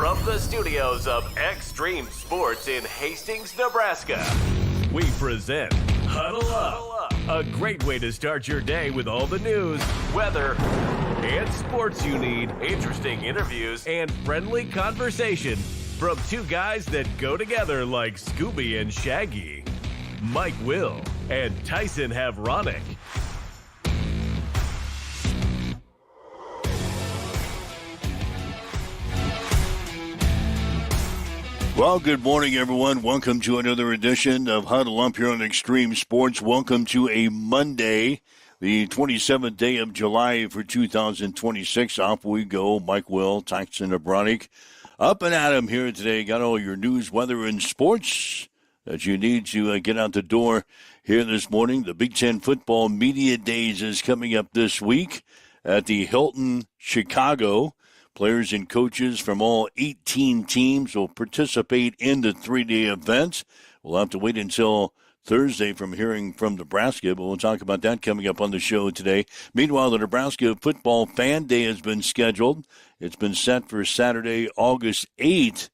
From the studios of Extreme Sports in Hastings, Nebraska, we present Huddle Up, a great way to start your day with all the news, weather, and sports you need, interesting interviews, and friendly conversation from two guys that go together like Scooby and Shaggy, Mike Will and Tyson Havronic. Well, good morning, everyone. Welcome to another edition of Huddle Up here on Extreme Sports. Welcome to a Monday, the 27th day of July for 2026. Off we go. Mike Will, Tyson Havronic, up and at 'em here today. Got all your news, weather, and sports that you need to get out the door here this morning. The Big Ten Football Media Days is coming up this week at the Hilton, Chicago. Players and coaches from all 18 teams will participate in the three-day event. We'll have to wait until Thursday from hearing from Nebraska, but we'll talk about that coming up on the show today. Meanwhile, the Nebraska Football Fan Day has been scheduled. It's been set for Saturday, August 8th.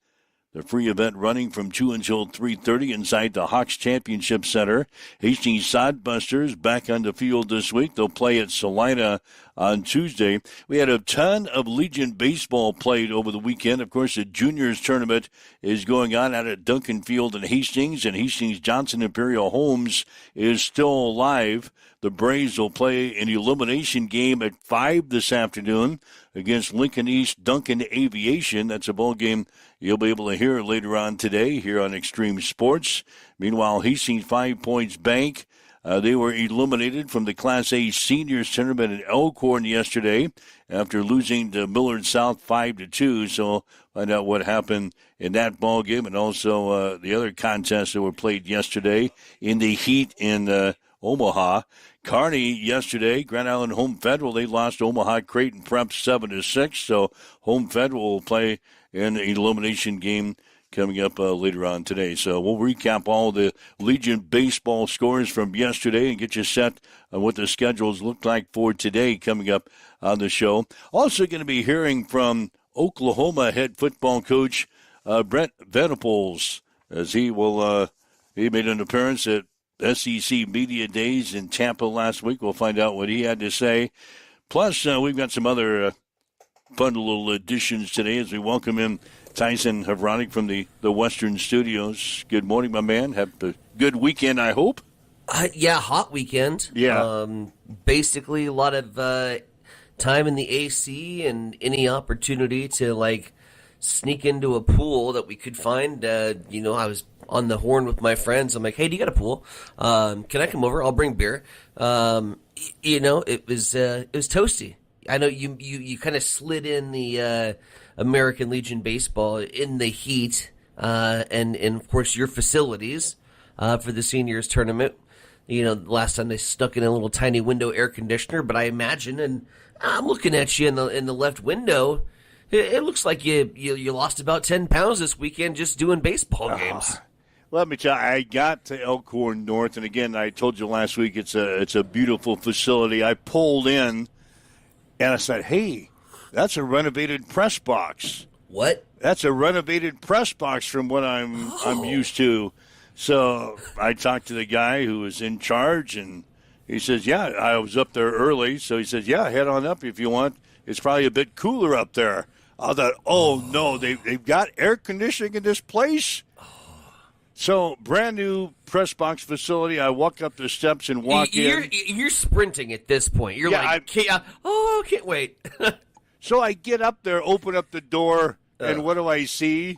The free event running from 2 until 3:30 inside the Hawks Championship Center. Hastings Sodbusters back on the field this week. They'll play at Salina on Tuesday. We had a ton of Legion baseball played over the weekend. Of course, the juniors tournament is going on out at Duncan Field in Hastings, and Hastings Johnson Imperial Homes is still alive. The Braves will play an elimination game at 5 this afternoon against Lincoln East Duncan Aviation. That's a ball game you'll be able to hear later on today here on Extreme Sports. Meanwhile, Hastings 5 Points Bank, they were eliminated from the Class A Seniors Tournament in Elkhorn yesterday after losing to Millard South 5-2. So find out what happened in that ball game and also the other contests that were played yesterday in the heat in Omaha. Kearney yesterday, Grand Island Home Federal, they lost Omaha Creighton Prep 7-6. So Home Federal will play an elimination game coming up later on today. So we'll recap all the Legion baseball scores from yesterday and get you set on what the schedules look like for today coming up on the show. Also going to be hearing from Oklahoma head football coach Brent Venables as he made an appearance at SEC Media Days in Tampa last week. We'll find out what he had to say. Plus, we've got some other fun little additions today as we welcome in Tyson Havronic from the Western Studios. Good morning, my man. Have a good weekend, I hope. Yeah, hot weekend. Yeah. Basically, a lot of time in the AC and any opportunity to, sneak into a pool that we could find. I was on the horn with my friends. I'm like, hey, do you got a pool? Can I come over? I'll bring beer. It was toasty. I know you kind of slid in the American Legion baseball in the heat, and of course your facilities for the seniors tournament. Last time they stuck in a little tiny window air conditioner, but I imagine, and I'm looking at you in the left window. It looks like you lost about 10 pounds this weekend just doing baseball games. Let me tell you, I got to Elkhorn North, and again, I told you last week it's a beautiful facility. I pulled in, and I said, hey, that's a renovated press box. What? That's a renovated press box from what I'm used to. So I talked to the guy who was in charge, and he says, yeah, I was up there early. So he says, yeah, head on up if you want. It's probably a bit cooler up there. I thought, oh, no, they've got air conditioning in this place? So, brand new press box facility. I walk up the steps and walk in. You're sprinting at this point. You're I can't wait. So I get up there, open up the door, and what do I see?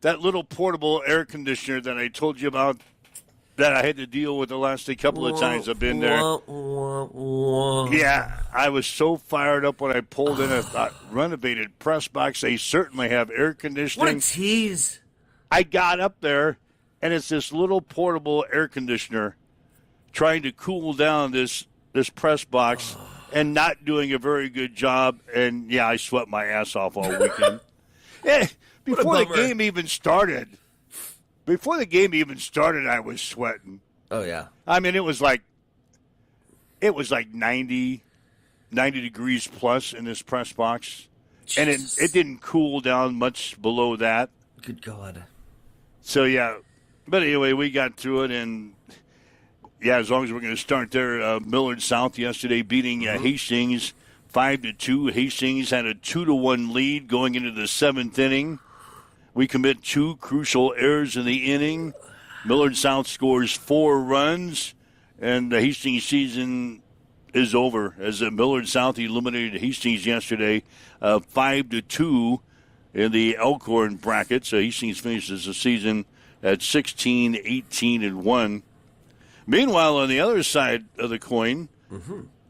That little portable air conditioner that I told you about that I had to deal with the last couple of times I've been there. Yeah, I was so fired up when I pulled in. I thought, renovated press box. They certainly have air conditioning. What a tease. I got up there, and it's this little portable air conditioner trying to cool down this press box and not doing a very good job. And, yeah, I sweat my ass off all weekend. Before the game even started, I was sweating. Oh, yeah. I mean, it was like 90 degrees plus in this press box. And it didn't cool down much below that. Good God. So, yeah. But anyway, we got through it, and, yeah, as long as we're going to start there, Millard South yesterday beating Hastings 5-2. Hastings had a 2-1 lead going into the seventh inning. We commit 2 crucial errors in the inning. Millard South scores 4 runs, and the Hastings season is over as Millard South eliminated Hastings yesterday 5-2 in the Elkhorn bracket. So Hastings finishes the season at 16-18-1. Meanwhile, on the other side of the coin,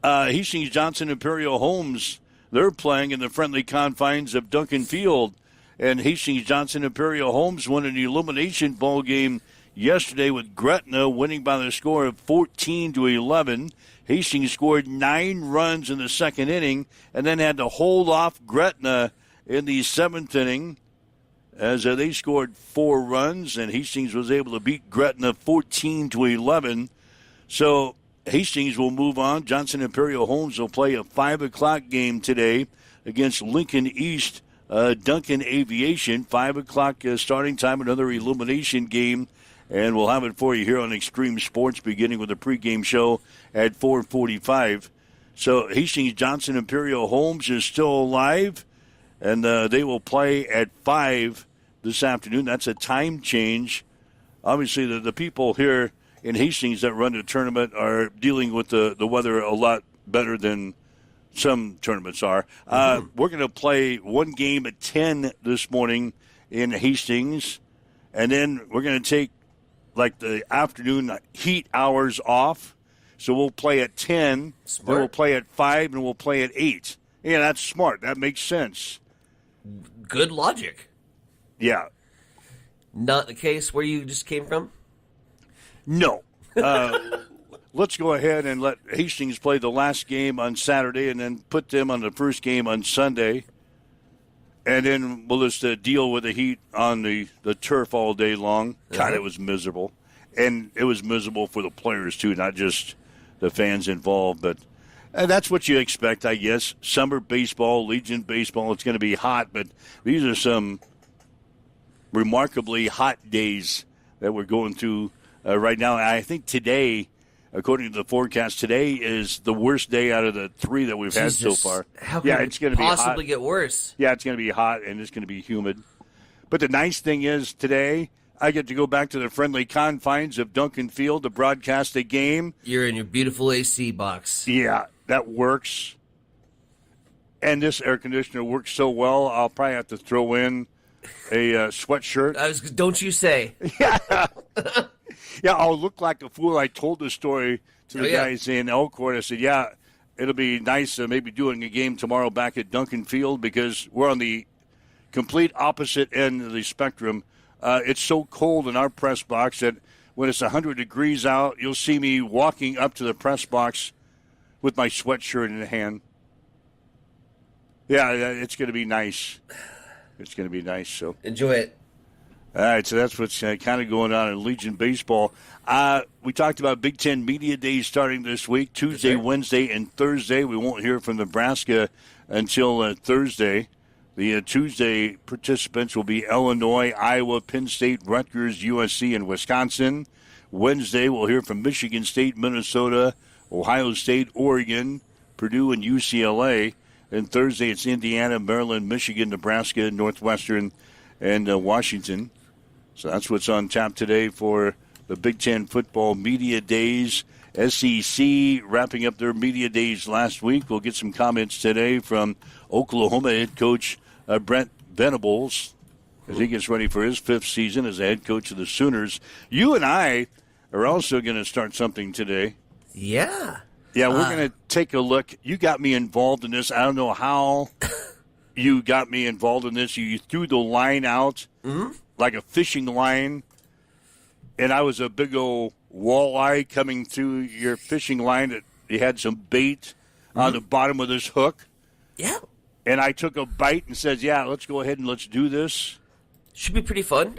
Hastings Johnson Imperial Homes, they're playing in the friendly confines of Duncan Field. And Hastings Johnson Imperial Homes won an elimination ball game yesterday with Gretna winning by the score of 14-11. Hastings scored 9 runs in the second inning and then had to hold off Gretna in the seventh inning as they scored 4 runs, and Hastings was able to beat Gretna 14-11. So Hastings will move on. Johnson Imperial Homes will play a 5 o'clock game today against Lincoln East Duncan Aviation. 5 o'clock starting time, another elimination game. And we'll have it for you here on Extreme Sports, beginning with a pregame show at 4:45. So Hastings Johnson Imperial Homes is still alive, and they will play at 5 this afternoon. That's a time change. Obviously, the people here in Hastings that run the tournament are dealing with the weather a lot better than some tournaments are. We're going to play one game at 10 this morning in Hastings, and then we're going to take like the afternoon heat hours off. So we'll play at 10, Smart. then we'll play at 5, and we'll play at 8. Yeah, that's smart. That makes sense. Good logic. Yeah. Not the case where you just came from? No. Let's go ahead and let Hastings play the last game on Saturday and then put them on the first game on Sunday. And then we'll just deal with the heat on the turf all day long. God, it was miserable. And it was miserable for the players, too, not just the fans involved. But that's what you expect, I guess. Summer baseball, Legion baseball, it's going to be hot. But these are some remarkably hot days that we're going through right now. I think today, according to the forecast, today is the worst day out of the 3 that we've had so far. How can it's going to possibly be hot. get worse? Yeah, it's going to be hot and it's going to be humid. But the nice thing is today, I get to go back to the friendly confines of Duncan Field to broadcast the game. You're in your beautiful AC box. Yeah, that works. And this air conditioner works so well, I'll probably have to throw in a sweatshirt. Don't you say? Yeah, I'll look like a fool. I told the story to the guys in Elkhorn. I said, yeah, it'll be nice maybe doing a game tomorrow back at Duncan Field because we're on the complete opposite end of the spectrum. It's so cold in our press box that when it's 100 degrees out, you'll see me walking up to the press box with my sweatshirt in the hand. Yeah, it's going to be nice. It's going to be nice. So enjoy it. All right, so that's what's kind of going on in Legion baseball. We talked about Big Ten Media Days starting this week, Tuesday, Wednesday, and Thursday. We won't hear from Nebraska until Thursday. The Tuesday participants will be Illinois, Iowa, Penn State, Rutgers, USC, and Wisconsin. Wednesday, we'll hear from Michigan State, Minnesota, Ohio State, Oregon, Purdue, and UCLA. And Thursday, it's Indiana, Maryland, Michigan, Nebraska, Northwestern, and Washington. So that's what's on tap today for the Big Ten Football Media Days. SEC wrapping up their media days last week. We'll get some comments today from Oklahoma head coach Brent Venables as he gets ready for his 5th season as the head coach of the Sooners. You and I are also going to start something today. Yeah. Yeah, we're going to take a look. You got me involved in this. I don't know how you got me involved in this. You threw the line out like a fishing line, and I was a big old walleye coming through your fishing line that you had some bait on the bottom of this hook. Yeah. And I took a bite and said, yeah, let's go ahead and let's do this. Should be pretty fun.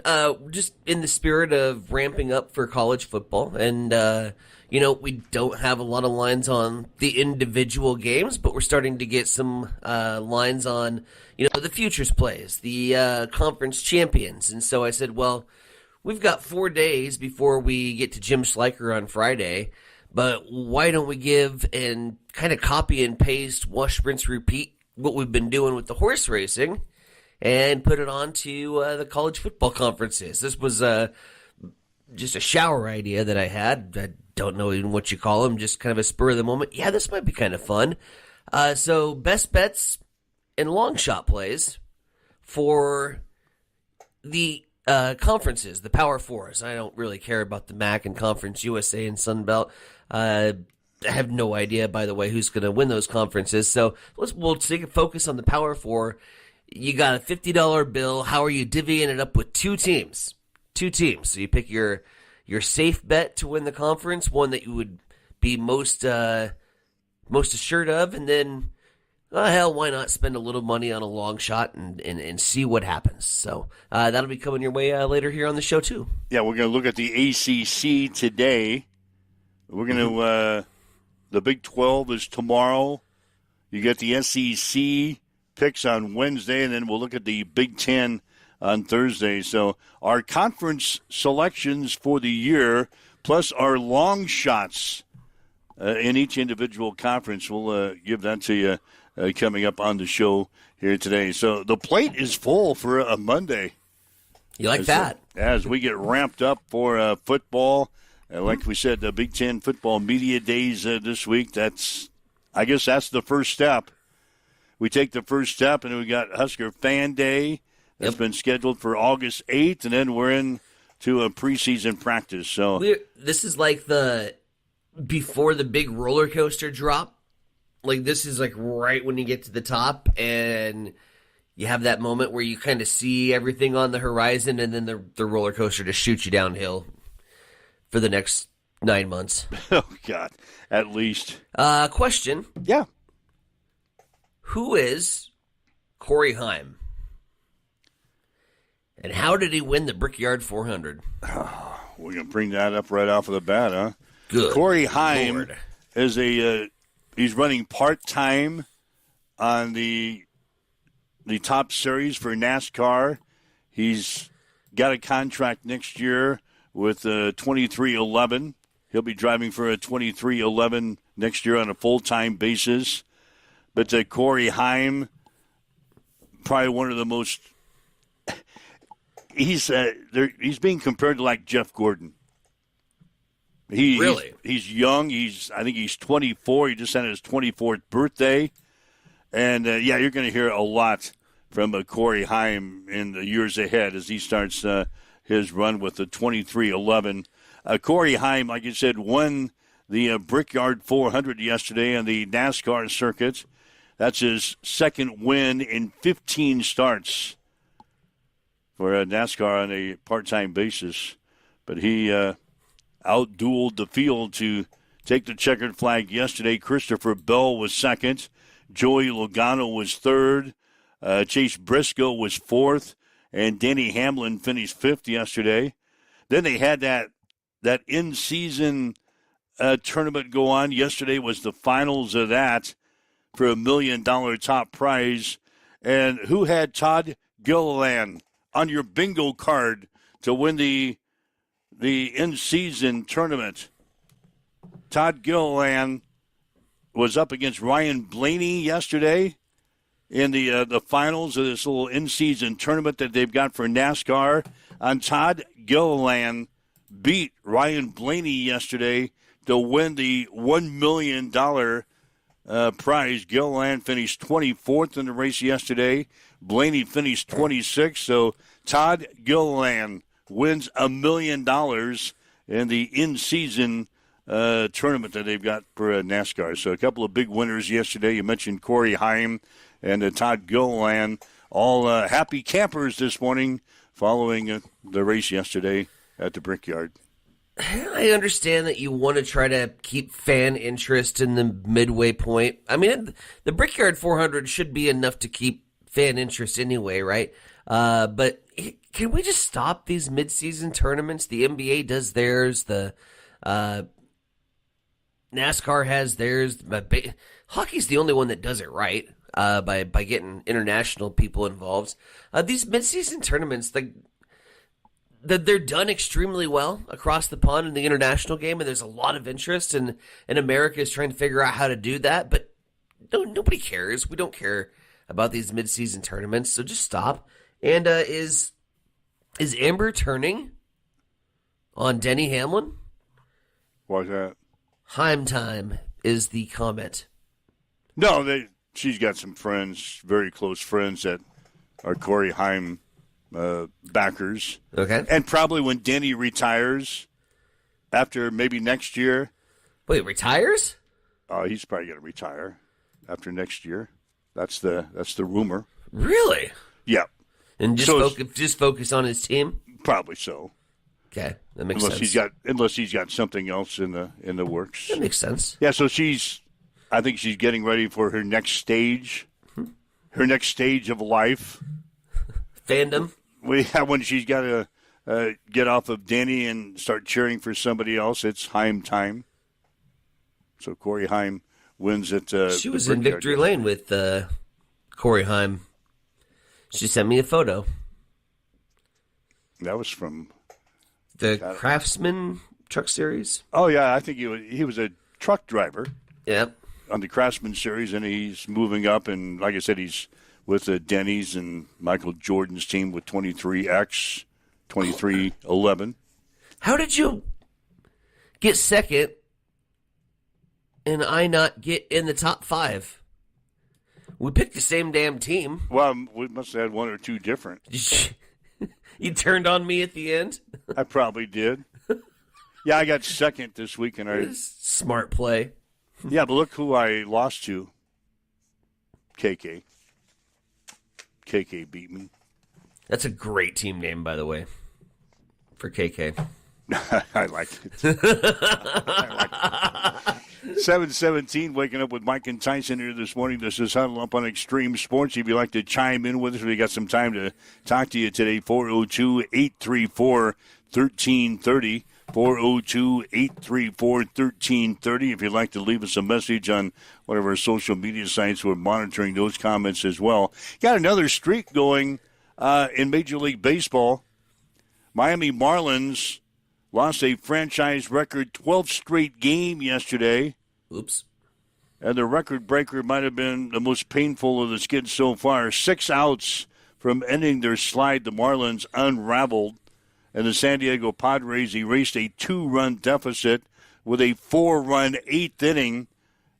Just in the spirit of ramping up for college football. And, we don't have a lot of lines on the individual games, but we're starting to get some lines on, the futures plays, the conference champions. And so I said, well, we've got 4 days before we get to Jim Schleicher on Friday, but why don't we give and kind of copy and paste, wash, rinse, repeat what we've been doing with the horse racing and put it on to the college football conferences. This was just a shower idea that I had. I don't know even what you call them, just kind of a spur of the moment. Yeah, this might be kind of fun. So best bets and long shot plays for the conferences, the Power Fours. I don't really care about the MAC and Conference USA and Sun Belt. I have no idea, by the way, who's going to win those conferences. So we'll take a focus on the Power Four. You got a $50 bill. How are you divvying it up with two teams? Two teams. So you pick your safe bet to win the conference, one that you would be most assured of, and then, hell, why not spend a little money on a long shot and see what happens? So that'll be coming your way later here on the show, too. Yeah, we're going to look at the ACC today. We're going to, the Big 12 is tomorrow. You get the SEC picks on Wednesday, and then we'll look at the Big 10 on Thursday. So our conference selections for the year, plus our long shots in each individual conference, we'll give that to you coming up on the show here today. So the plate is full for a Monday. You like that? As we get ramped up for football, like we said, the Big Ten football media days this week, I guess that's the first step. We take the first step, and we got Husker Fan Day. That's been scheduled for August 8th, and then we're into a preseason practice. So this is like before the big roller coaster drop. Like, this is like right when you get to the top, and you have that moment where you kind of see everything on the horizon, and then the roller coaster just shoots you downhill for the next 9 months. Oh, God, at least. Question. Yeah. Who is Corey Haim? And how did he win the Brickyard 400? We're going to bring that up right off of the bat, huh? Good Corey Haim Lord. is he's running part-time on the top series for NASCAR. He's got a contract next year with 2311. He'll be driving for a 2311 next year on a full-time basis. But Corey Haim, probably one of the most. He's being compared to like Jeff Gordon. Really? He's young. I think he's 24. He just had his 24th birthday, and you're going to hear a lot from Corey Haim in the years ahead as he starts his run with the 2311. Corey Haim, like you said, won the Brickyard 400 yesterday on the NASCAR circuit. That's his second win in 15 starts for NASCAR on a part-time basis. But he outdueled the field to take the checkered flag yesterday. Christopher Bell was second. Joey Logano was third. Chase Briscoe was fourth. And Danny Hamlin finished fifth yesterday. Then they had that in-season tournament go on. Yesterday was the finals of that for $1 million top prize. And who had Todd Gilliland on your bingo card to win the in-season tournament? Todd Gilliland was up against Ryan Blaney yesterday in the finals of this little in-season tournament that they've got for NASCAR. And Todd Gilliland beat Ryan Blaney yesterday to win the $1 million prize. Gilliland finished 24th in the race yesterday. Blaney finished 26th. So Todd Gilliland wins $1 million in the in-season tournament that they've got for NASCAR. So a couple of big winners yesterday. You mentioned Corey Haim and Todd Gilliland. All happy campers this morning following the race yesterday at the Brickyard. I understand that you want to try to keep fan interest in the midway point. I mean, the Brickyard 400 should be enough to keep fan interest anyway, right? But can we just stop these midseason tournaments? The NBA does theirs. The NASCAR has theirs. Hockey's the only one that does it right by getting international people involved. These midseason tournaments, they're done extremely well across the pond in the international game, and there's a lot of interest, and America is trying to figure out how to do that, but nobody cares. We don't care about these midseason tournaments, so just stop. And is Amber turning on Denny Hamlin? Why's that? Heim time is the comment. No, she's got some friends, very close friends that are Corey Heim backers. Okay. And probably when Denny retires, after maybe next year. Wait, retires? He's probably going to retire after next year. That's the rumor. Really? Yeah. And just focus on his team? Probably so. Okay, that makes sense. Unless he's got something else in the works. That makes sense. Yeah, so I think she's getting ready for her next stage. Her next stage of life. Fandom. When she's got to get off of Denny and start cheering for somebody else, it's Heim time. So Corey Heim wins at she was in victory lane with Corey Heim. She sent me a photo. That was from the Craftsman Truck Series. Oh yeah, I think he was a truck driver. Yep. On the Craftsman Series, and he's moving up, and like I said, he's with Denny's and Michael Jordan's team with 23X, 2311. How did you get second and I not get in the top 5? We picked the same damn team. Well, we must have had one or two different. You turned on me at the end? I probably did. Yeah, I got second this week. Smart play. Yeah, but look who I lost to. KK. KK beat me. That's a great team name, by the way, for KK. I like it. 7:17, waking up with Mike and Tyson here this morning. This is Huddle Up on Extreme Sports. If you'd like to chime in with us, we got some time to talk to you today. 402-834-1330. 402-834-1330. If you'd like to leave us a message on one of our social media sites, we're monitoring those comments as well. Got another streak going in Major League Baseball. Miami Marlins lost a franchise record 12th straight game yesterday. Oops. And the record breaker might have been the most painful of the skids so far. 6 outs from ending their slide, the Marlins unraveled. And the San Diego Padres erased a 2-run deficit with a 4-run 8th inning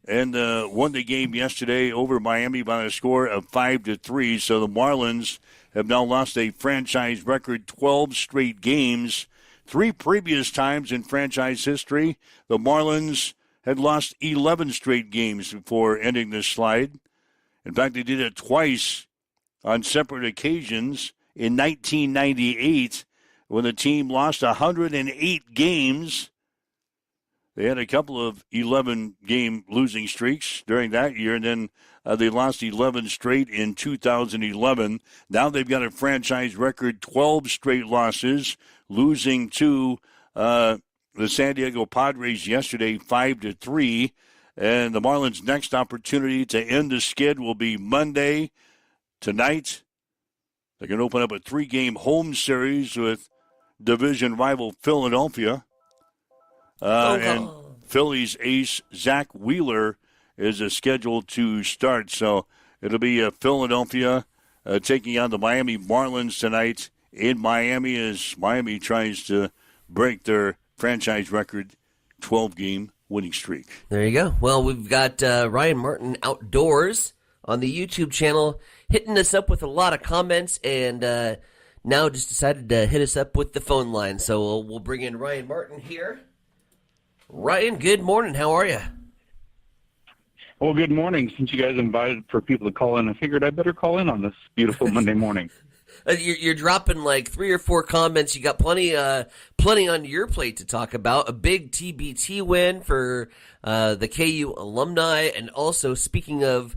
and won the game yesterday over Miami by a score of 5-3. So the Marlins have now lost a franchise record 12 straight games. 3 previous times in franchise history, the Marlins had lost 11 straight games before ending this slide. In fact, they did it twice on separate occasions. In 1998, when the team lost 108 games, they had a couple of 11-game losing streaks during that year, and then they lost 11 straight in 2011. Now they've got a franchise record 12 straight losses, losing to the San Diego Padres yesterday 5-3. And the Marlins' next opportunity to end the skid will be Monday tonight. They're going to open up a 3-game home series with division rival Philadelphia. And Phillies ace Zach Wheeler is scheduled to start. So it'll be Philadelphia taking on the Miami Marlins tonight in Miami as Miami tries to break their franchise record 12-game winning streak. There you go. Well, we've got Ryan Martin Outdoors on the YouTube channel hitting us up with a lot of comments, and now just decided to hit us up with the phone line. So we'll bring in Ryan Martin here. Ryan, good morning. How are you? Well, good morning. Since you guys invited for people to call in, I figured I better call in on this beautiful Monday morning. You're dropping like 3 or 4 comments. You got plenty on your plate to talk about. A big TBT win for the KU alumni, and also speaking of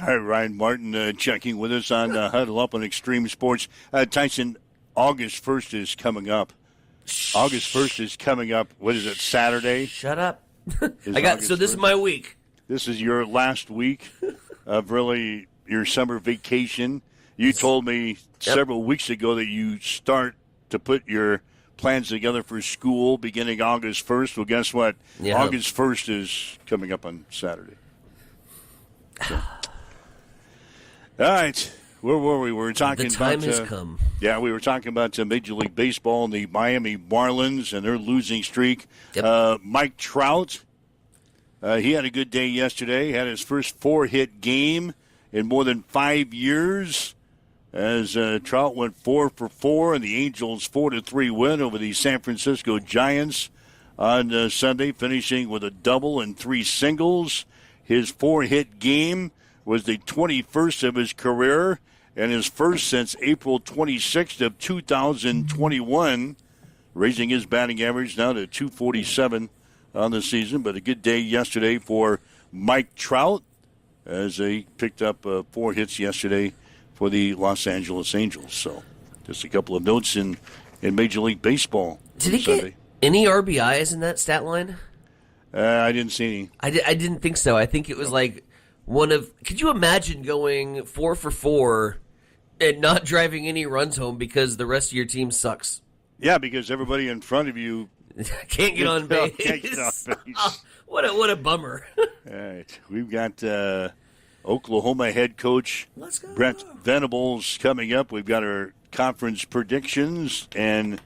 All right, Ryan Martin checking with us on Huddle Up on Extreme Sports. Tyson, August 1st is coming up. August 1st is coming up. What is it, Saturday? Shut up. This is my week. This is your last week of really your summer vacation. You told me several weeks ago that you start to put your plans together for school beginning August 1st. Well, guess what? Yeah. August 1st is coming up on Saturday. So. All right. Where were we? We were talking The time about, has come. Yeah, we were talking about Major League Baseball and the Miami Marlins and their losing streak. Yep. Mike Trout, he had a good day yesterday. Had his first 4-hit game in more than 5 years as Trout went 4 for 4 and the Angels 4-3 win over the San Francisco Giants on Sunday, finishing with a double and 3 singles. His 4-hit game was the 21st of his career and his first since April 26th of 2021, raising his batting average now to 247 on the season. But a good day yesterday for Mike Trout as they picked up 4 hits yesterday for the Los Angeles Angels. So just a couple of notes in Major League Baseball. Did he get any RBIs in that stat line? I didn't see any. I didn't think so. I think it was like could you imagine going 4 for 4 and not driving any runs home because the rest of your team sucks? Yeah, because everybody in front of you can't get on base. Can't get on base. Oh, what a bummer. All right. We've got Oklahoma head coach Brent Venables coming up. We've got our conference predictions and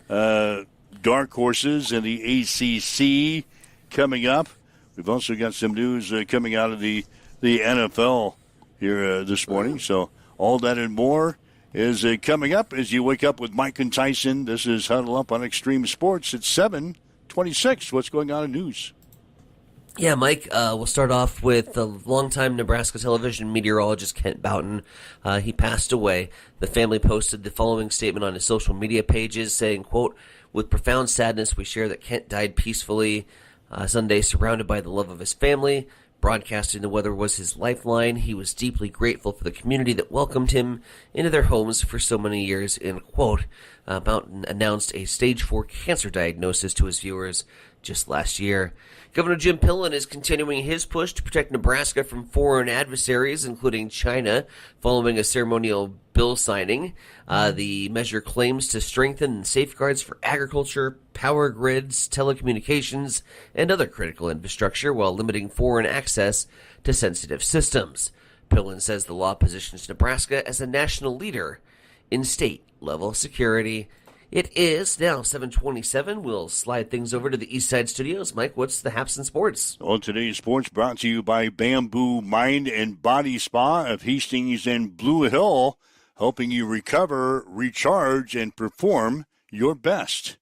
dark horses in the ACC coming up. We've also got some news coming out of the NFL here this morning. So all that and more is coming up as you wake up with Mike and Tyson. This is Huddle Up on Extreme Sports at 7:26. What's going on in news? Yeah, Mike, we'll start off with the longtime Nebraska television meteorologist Kent Boughton. He passed away. The family posted the following statement on his social media pages saying, quote, "With profound sadness, we share that Kent died peacefully Sunday, surrounded by the love of his family. Broadcasting the weather was his lifeline. He was deeply grateful for the community that welcomed him into their homes for so many years," end quote. Boughton announced a stage 4 cancer diagnosis to his viewers just last year. Governor Jim Pillen is continuing his push to protect Nebraska from foreign adversaries, including China, following a ceremonial bill signing. The measure claims to strengthen safeguards for agriculture, power grids, telecommunications, and other critical infrastructure while limiting foreign access to sensitive systems. Pillen says the law positions Nebraska as a national leader in state-level security. It is now 7:27. We'll slide things over to the East Side Studios. Mike, what's the haps in sports? Well, today's sports brought to you by Bamboo Mind and Body Spa of Hastings and Blue Hill, helping you recover, recharge, and perform your best.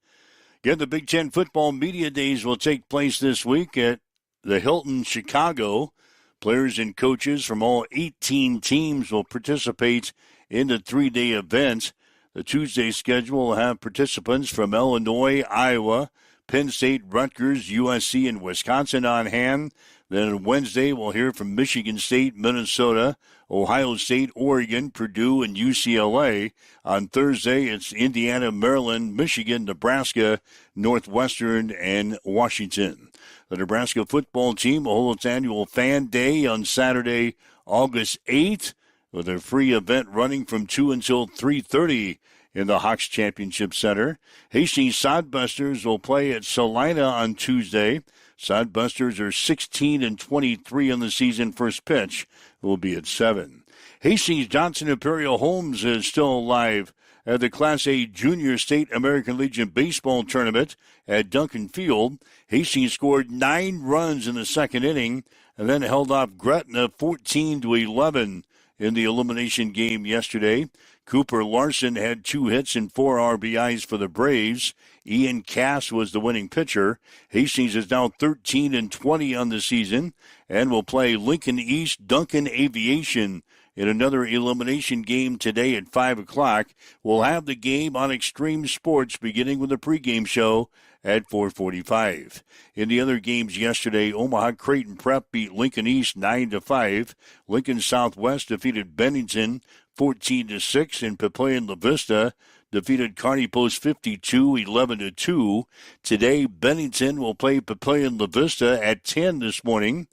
Again, the Big Ten Football Media Days will take place this week at the Hilton Chicago. Players and coaches from all 18 teams will participate in the 3-day event. The Tuesday schedule will have participants from Illinois, Iowa, Penn State, Rutgers, USC, and Wisconsin on hand. Then on Wednesday, we'll hear from Michigan State, Minnesota, Ohio State, Oregon, Purdue, and UCLA. On Thursday, it's Indiana, Maryland, Michigan, Nebraska, Northwestern, and Washington. The Nebraska football team will hold its annual Fan Day on Saturday, August 8th, with a free event running from 2 until 3:30 in the Hawks Championship Center. Hastings Sodbusters will play at Salina on Tuesday. Sodbusters are 16-23 on the season. First pitch will be at 7. Hastings Johnson Imperial Homes is still alive at the Class A Junior State American Legion Baseball Tournament at Duncan Field. Hastings scored 9 runs in the second inning and then held off Gretna 14-11 in the elimination game yesterday. Cooper Larson had 2 hits and 4 RBIs for the Braves. Ian Cass was the winning pitcher. Hastings is now 13-20 on the season and will play Lincoln East Duncan Aviation in another elimination game today at 5 o'clock. We'll have the game on Extreme Sports beginning with a pregame show at 4:45. In the other games yesterday, Omaha Creighton Prep beat Lincoln East 9-5. Lincoln Southwest defeated Bennington 14-6, and Papillion La Vista defeated Kearney Post 52-11-2. Today, Bennington will play Papillion La Vista at 10 this morning.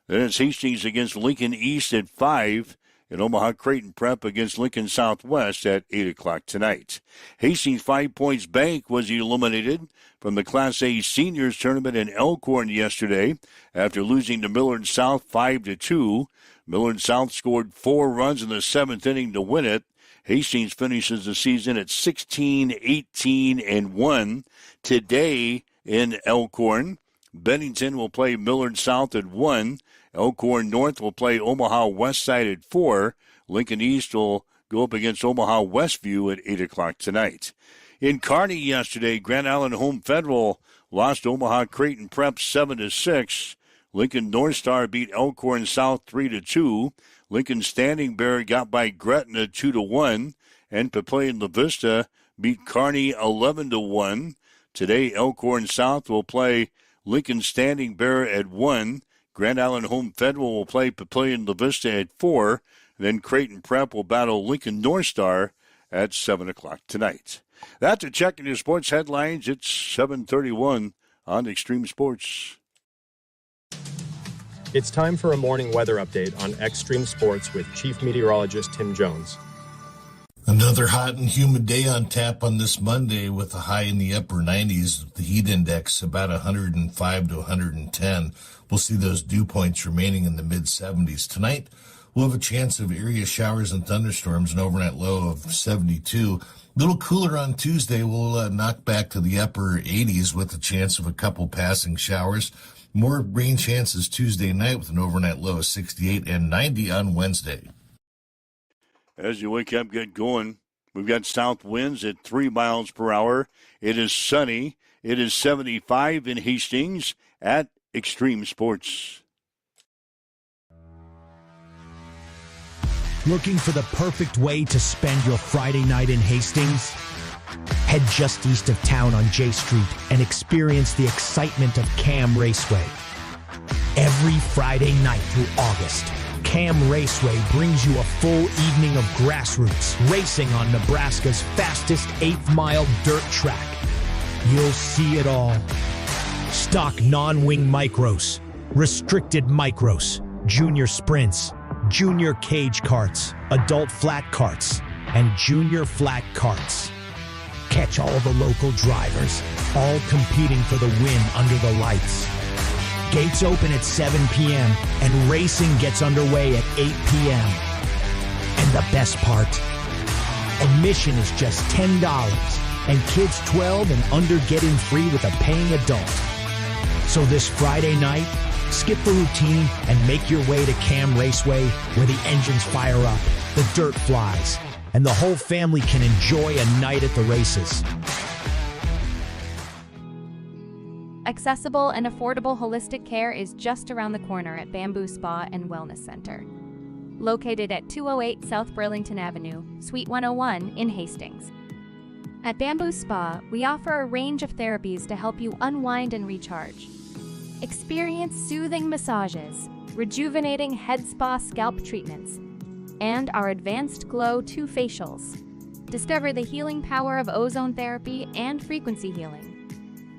Then it's Hastings against Lincoln East at 5, and Omaha Creighton Prep against Lincoln Southwest at 8 o'clock tonight. Hastings 5 Points Bank was eliminated from the Class A Seniors Tournament in Elkhorn yesterday after losing to Millard South 5-2. Millard South scored 4 runs in the 7th inning to win it. Hastings finishes the season at 16-18-1. Today in Elkhorn, Bennington will play Millard South at 1. Elkhorn North will play Omaha Westside at 4. Lincoln East will go up against Omaha Westview at 8 o'clock tonight. In Kearney yesterday, Grand Island Home Federal lost Omaha Creighton Prep 7-6. Lincoln North Star beat Elkhorn South 3-2. Lincoln Standing Bear got by Gretna 2-1. And Papillion La Vista beat Kearney 11-1. Today, Elkhorn South will play Lincoln Standing Bear at 1. Grand Island Home Federal will play Papillion La Vista at 4. Then Creighton Prep will battle Lincoln North Star at 7 o'clock tonight. That's a check in your sports headlines. It's 7:31 on Extreme Sports. It's time for a morning weather update on Extreme Sports with Chief Meteorologist Tim Jones. Another hot and humid day on tap on this Monday with a high in the upper 90s. The heat index about 105 to 110. We'll see those dew points remaining in the mid-70s. Tonight, we'll have a chance of area showers and thunderstorms, an overnight low of 72. A little cooler on Tuesday. We'll knock back to the upper 80s with a chance of a couple passing showers. More rain chances Tuesday night with an overnight low of 68 and 90 on Wednesday. As you wake up, get going. We've got south winds at 3 miles per hour. It is sunny. It is 75 in Hastings at Extreme Sports. Looking for the perfect way to spend your Friday night in Hastings? Head just east of town on J Street and experience the excitement of Cam Raceway. Every Friday night through August, Cam Raceway brings you a full evening of grassroots racing on Nebraska's fastest 8th-mile dirt track. You'll see it all. Stock non-wing micros, restricted micros, junior sprints, junior cage karts, adult flat karts, and junior flat karts. Catch all the local drivers, all competing for the win under the lights. Gates open at 7 p.m. and racing gets underway at 8 p.m. And the best part, admission is just $10, and kids 12 and under get in free with a paying adult. So this Friday night, skip the routine and make your way to Cam Raceway, where the engines fire up, the dirt flies, and the whole family can enjoy a night at the races. Accessible and affordable holistic care is just around the corner at Bamboo Spa and Wellness Center. Located at 208 South Burlington Avenue, Suite 101 in Hastings. At Bamboo Spa, we offer a range of therapies to help you unwind and recharge. Experience soothing massages, rejuvenating head spa scalp treatments, and our Advanced Glow 2 facials. Discover the healing power of ozone therapy and frequency healing.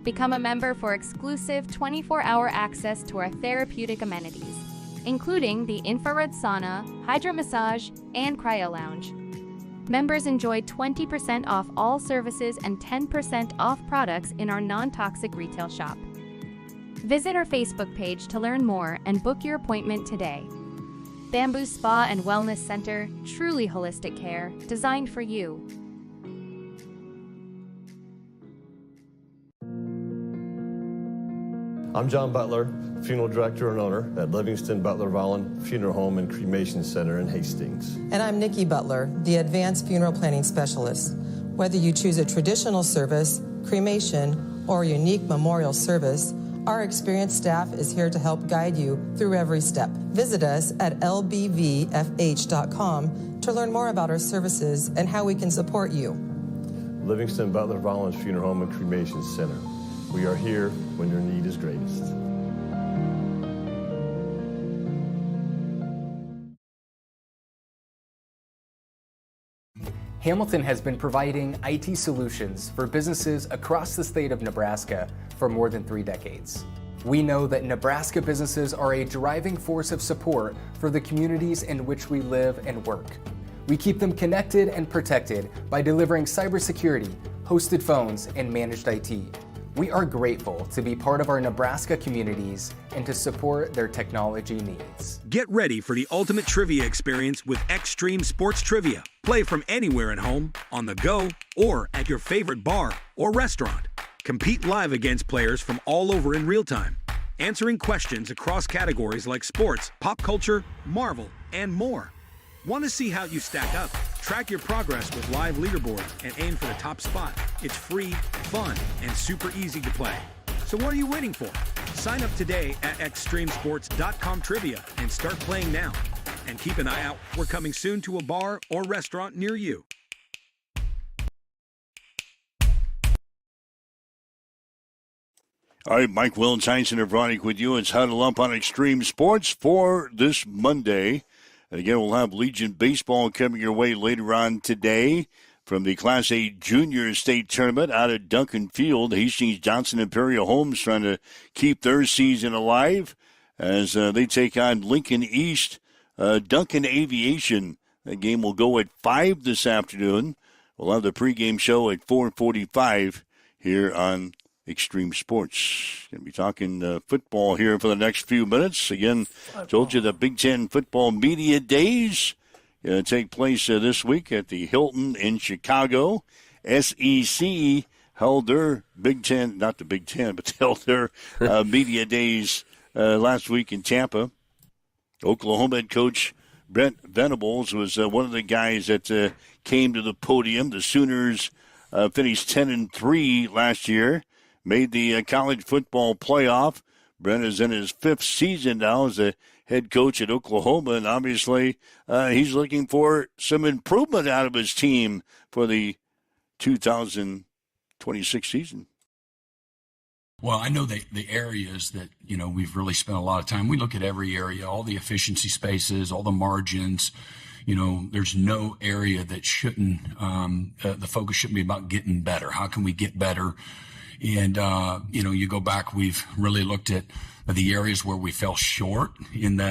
Become a member for exclusive 24-hour access to our therapeutic amenities, including the infrared sauna, hydro massage, and cryo lounge. Members enjoy 20% off all services and 10% off products in our non-toxic retail shop. Visit our Facebook page to learn more and book your appointment today. Bamboo Spa and Wellness Center, truly holistic care, designed for you. I'm John Butler, funeral director and owner at Livingston Butler Vollen Funeral Home and Cremation Center in Hastings. And I'm Nikki Butler, the advanced funeral planning specialist. Whether you choose a traditional service, cremation, or a unique memorial service, Our experienced staff is here to help guide you through every step. Visit us at lbvfh.com to learn more about our services and how we can support you. Livingston Butler Rollins Funeral Home and Cremation Center. We are here when your need is greatest. Hamilton has been providing IT solutions for businesses across the state of Nebraska for more than 3 decades. We know that Nebraska businesses are a driving force of support for the communities in which we live and work. We keep them connected and protected by delivering cybersecurity, hosted phones, and managed IT. We are grateful to be part of our Nebraska communities and to support their technology needs. Get ready for the ultimate trivia experience with Extreme Sports Trivia. Play from anywhere at home, on the go, or at your favorite bar or restaurant. Compete live against players from all over in real time, answering questions across categories like sports, pop culture, Marvel, and more. Want to see how you stack up? Track your progress with live leaderboards and aim for the top spot. It's free, fun, and super easy to play. So what are you waiting for? Sign up today at extremesports.com trivia and start playing now. And keep an eye out. We're coming soon to a bar or restaurant near you. All right, Mike Wills, Heinzen and Vronic with you. It's Huddle Up on Extreme Sports for this Monday. And again, we'll have Legion Baseball coming your way later on today from the Class A Junior State Tournament out at Duncan Field. Hastings Johnson Imperial Homes trying to keep their season alive as they take on Lincoln East. Duncan Aviation. That game will go at 5 this afternoon. We'll have the pregame show at 4:45 here on Extreme Sports. Going to be talking football here for the next few minutes. Again, told you the Big Ten Football Media Days going to take place this week at the Hilton in Chicago. SEC held their Big Ten, not the Big Ten, but held their Media Days last week in Tampa. Oklahoma head coach Brent Venables was one of the guys that came to the podium. The Sooners finished 10-3 last year. Made the college football playoff. Brent is in his 5th season now as a head coach at Oklahoma, and obviously he's looking for some improvement out of his team for the 2026 season. Well, I know the areas that, we've really spent a lot of time. We look at every area, all the efficiency spaces, all the margins. There's no area that shouldn't, the focus shouldn't be about getting better. How can we get better? And, you go back, we've really looked at the areas where we fell short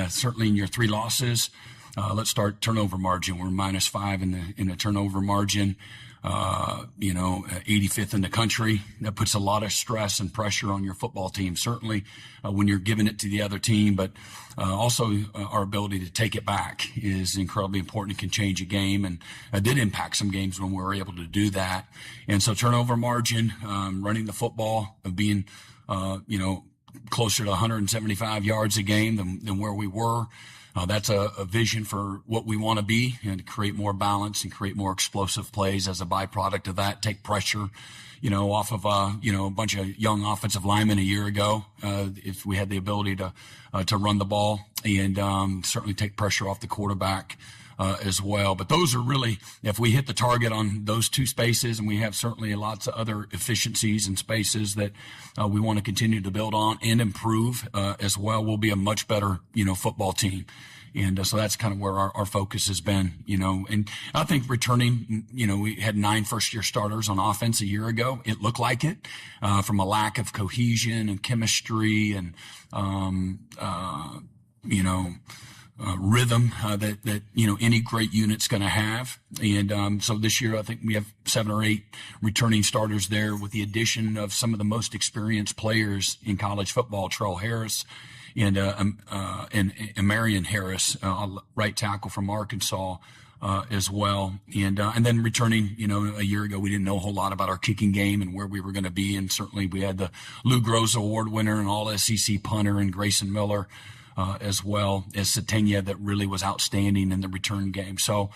certainly in your 3 losses. Let's start turnover margin. We're -5 in the turnover margin. 85th in the country. That puts a lot of stress and pressure on your football team, certainly when you're giving it to the other team, but also our ability to take it back is incredibly important. It can change a game, and did impact some games when we were able to do that. And so turnover margin, running the football, of being, closer to 175 yards a game than where we were. That's a vision for what we want to be, and to create more balance and create more explosive plays as a byproduct of that. Take pressure, off of a bunch of young offensive linemen a year ago. If we had the ability to run the ball, and certainly take pressure off the quarterback as well. But those are really, if we hit the target on those 2 spaces, and we have certainly lots of other efficiencies and spaces that we want to continue to build on and improve as well, we'll be a much better, football team. And so that's kind of where our focus has been, and I think returning, we had 9 first-year starters on offense a year ago. It looked like it, from a lack of cohesion and chemistry and, rhythm that any great unit's going to have. And so this year I think we have 7 or 8 returning starters there, with the addition of some of the most experienced players in college football, Terrell Harris and Marion Harris, right tackle from Arkansas, as well. And then returning, a year ago, we didn't know a whole lot about our kicking game and where we were going to be. And certainly we had the Lou Groza Award winner and all SEC punter and Grayson Miller, as well as Satania, that really was outstanding in the return game. So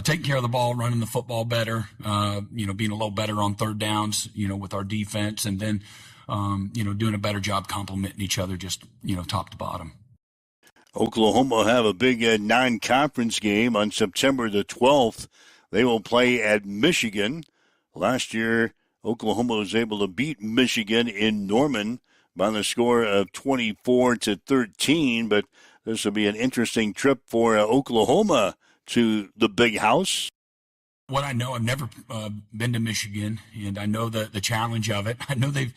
taking care of the ball, running the football better, being a little better on third downs, with our defense, and then, doing a better job complementing each other, just, top to bottom. Oklahoma will have a big non-conference game on September the 12th. They will play at Michigan. Last year, Oklahoma was able to beat Michigan in Norman by the score of 24-13, but this will be an interesting trip for Oklahoma to the Big House. What I know, I've never been to Michigan, and I know the challenge of it. I know they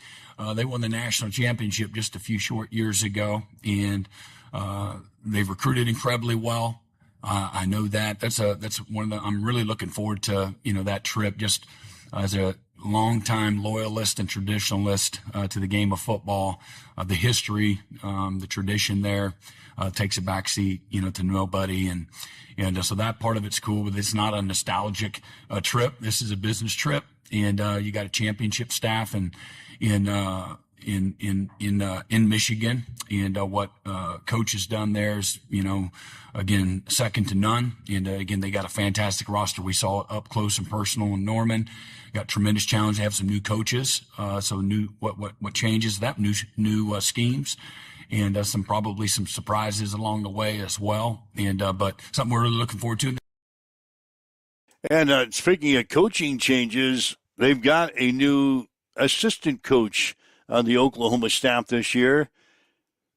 won the national championship just a few short years ago, and they've recruited incredibly well. I know that. That's one of the. I'm really looking forward to that trip, just as a longtime loyalist and traditionalist to the game of football. The history, the tradition there takes a backseat, to nobody, and so that part of it's cool. But it's not a nostalgic trip. This is a business trip, and you got a championship staff in Michigan, and what coach has done there is, again, second to none. And again, they got a fantastic roster. We saw it up close and personal in Norman. Got tremendous challenge. They have some new coaches, so new what changes that new schemes, and probably some surprises along the way as well. And but something we're really looking forward to. And speaking of coaching changes, they've got a new assistant coach on the Oklahoma staff this year.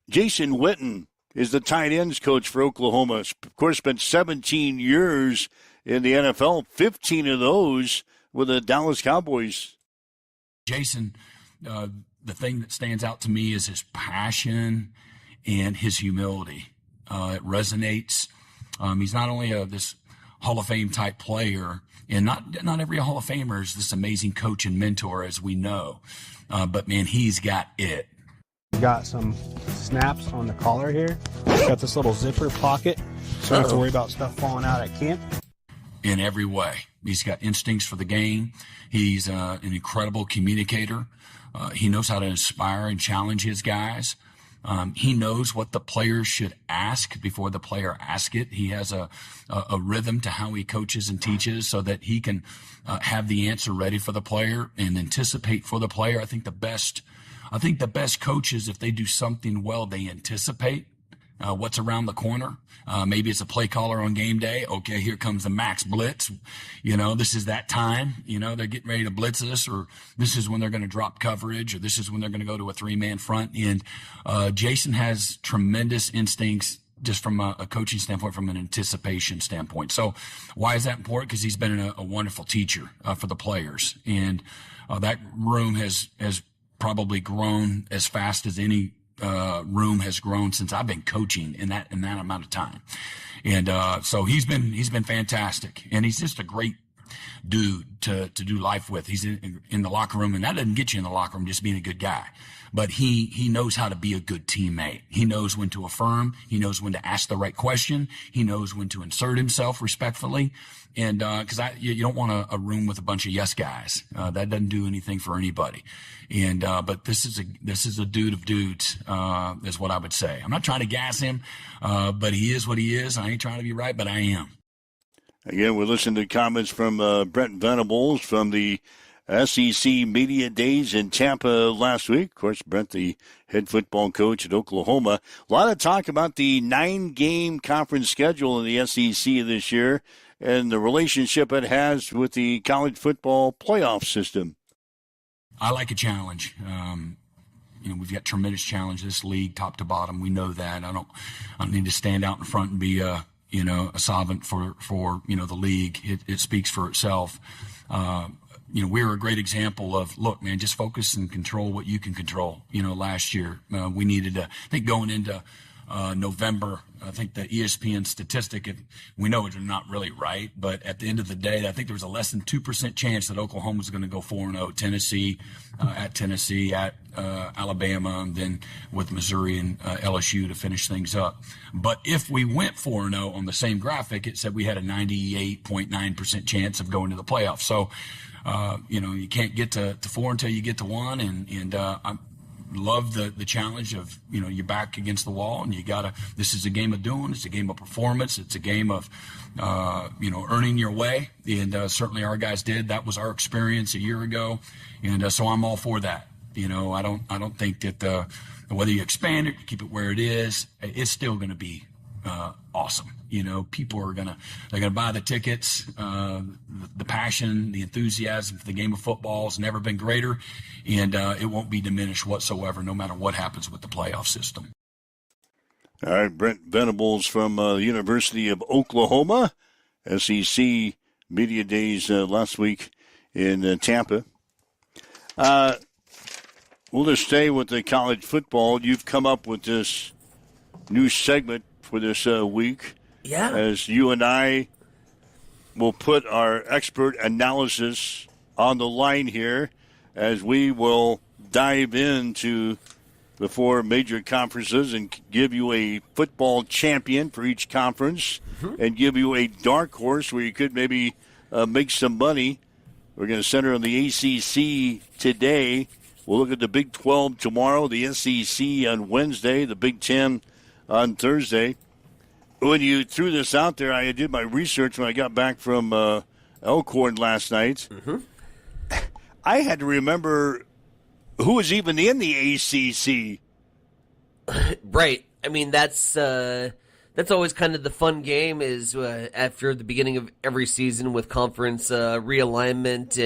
Jason Witten is the tight ends coach for Oklahoma. Of course, spent 17 years in the NFL, 15 of those with the Dallas Cowboys. Jason, the thing that stands out to me is his passion and his humility. It resonates. He's not only this Hall of Fame type player, and not every Hall of Famer is this amazing coach and mentor, as we know. But man, he's got it. Got some snaps on the collar here. Got this little zipper pocket, so I don't have to worry about stuff falling out at camp. In every way, he's got instincts for the game. He's an incredible communicator. He knows how to inspire and challenge his guys. He knows what the players should ask before the player asks it. He has a rhythm to how he coaches and teaches, so that he can have the answer ready for the player and anticipate for the player. I think the best coaches, if they do something well, they anticipate what's around the corner. Maybe it's a play caller on game day. Okay, here comes the max blitz. This is that time. They're getting ready to blitz us, or this is when they're going to drop coverage, or this is when they're going to go to a three-man front. And Jason has tremendous instincts just from a coaching standpoint, from an anticipation standpoint. So why is that important? Because he's been a wonderful teacher for the players. And that room has probably grown as fast as any room has grown since I've been coaching in that amount of time. And so he's been fantastic, and he's just a great dude to do life with. He's in the locker room, and that doesn't get you in the locker room just being a good guy, but he knows how to be a good teammate. He knows when to affirm. He knows when to ask the right question. He knows when to insert himself respectfully. And because you don't want a room with a bunch of yes guys. That doesn't do anything for anybody. And but this is a dude of dudes, is what I would say. I'm not trying to gas him, but he is what he is. I ain't trying to be right, but I am. Again, we're listening to comments from Brent Venables from the SEC Media Days in Tampa last week. Of course, Brent, the head football coach at Oklahoma. A lot of talk about the 9-game conference schedule in the SEC this year and the relationship it has with the college football playoff system. I like a challenge. We've got tremendous challenge this league, top to bottom. We know that. I don't need to stand out in front and be a solvent for the league. It speaks for itself. We're a great example of, look, man, just focus and control what you can control. Last year we needed to, I think going into November, I think the ESPN statistic, we know it's not really right, but at the end of the day, I think there was a less than 2% chance that Oklahoma was going to go 4-0. Tennessee, at Alabama, and then with Missouri and LSU to finish things up. But if we went 4-0 on the same graphic, it said we had a 98.9% chance of going to the playoffs. So, you can't get to 4 until you get to 1, and love the challenge of, you're back against the wall and this is a game of doing, it's a game of performance, it's a game of, earning your way. And certainly our guys did. That was our experience a year ago. And so I'm all for that. I don't think that whether you expand it, keep it where it is, it's still going to be awesome. People are they're gonna buy the tickets. The passion, the enthusiasm for the game of football has never been greater, and it won't be diminished whatsoever, no matter what happens with the playoff system. All right, Brent Venables from the University of Oklahoma, SEC Media Days last week in Tampa. We'll just stay with the college football. You've come up with this new segment for this week. Yeah. As you and I will put our expert analysis on the line here as we will dive into the four major conferences and give you a football champion for each conference and give you a dark horse where you could maybe make some money. We're going to center on the ACC today. We'll look at the Big 12 tomorrow, the SEC on Wednesday, the Big 10 on Thursday. When you threw this out there, I did my research when I got back from Elkhorn last night. I had to remember who was even in the ACC. Right. I mean, that's always kind of the fun game is after the beginning of every season with conference realignment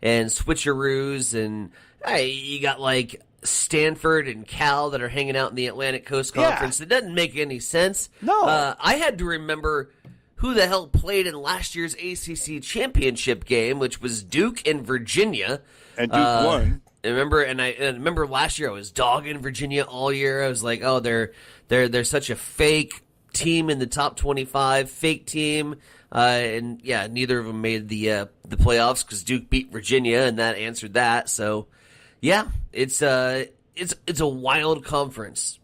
and switcheroos. And you got like Stanford and Cal that are hanging out in the Atlantic Coast Conference. Yeah. It doesn't make any sense. No. I had to remember who the hell played in last year's ACC championship game, which was Duke and Virginia. And Duke won. I remember last year I was dogging Virginia all year. I was like, oh, they're such a fake team in the top 25, fake team. And yeah, neither of them made the playoffs because Duke beat Virginia, and that answered that. So yeah, it's a wild conference.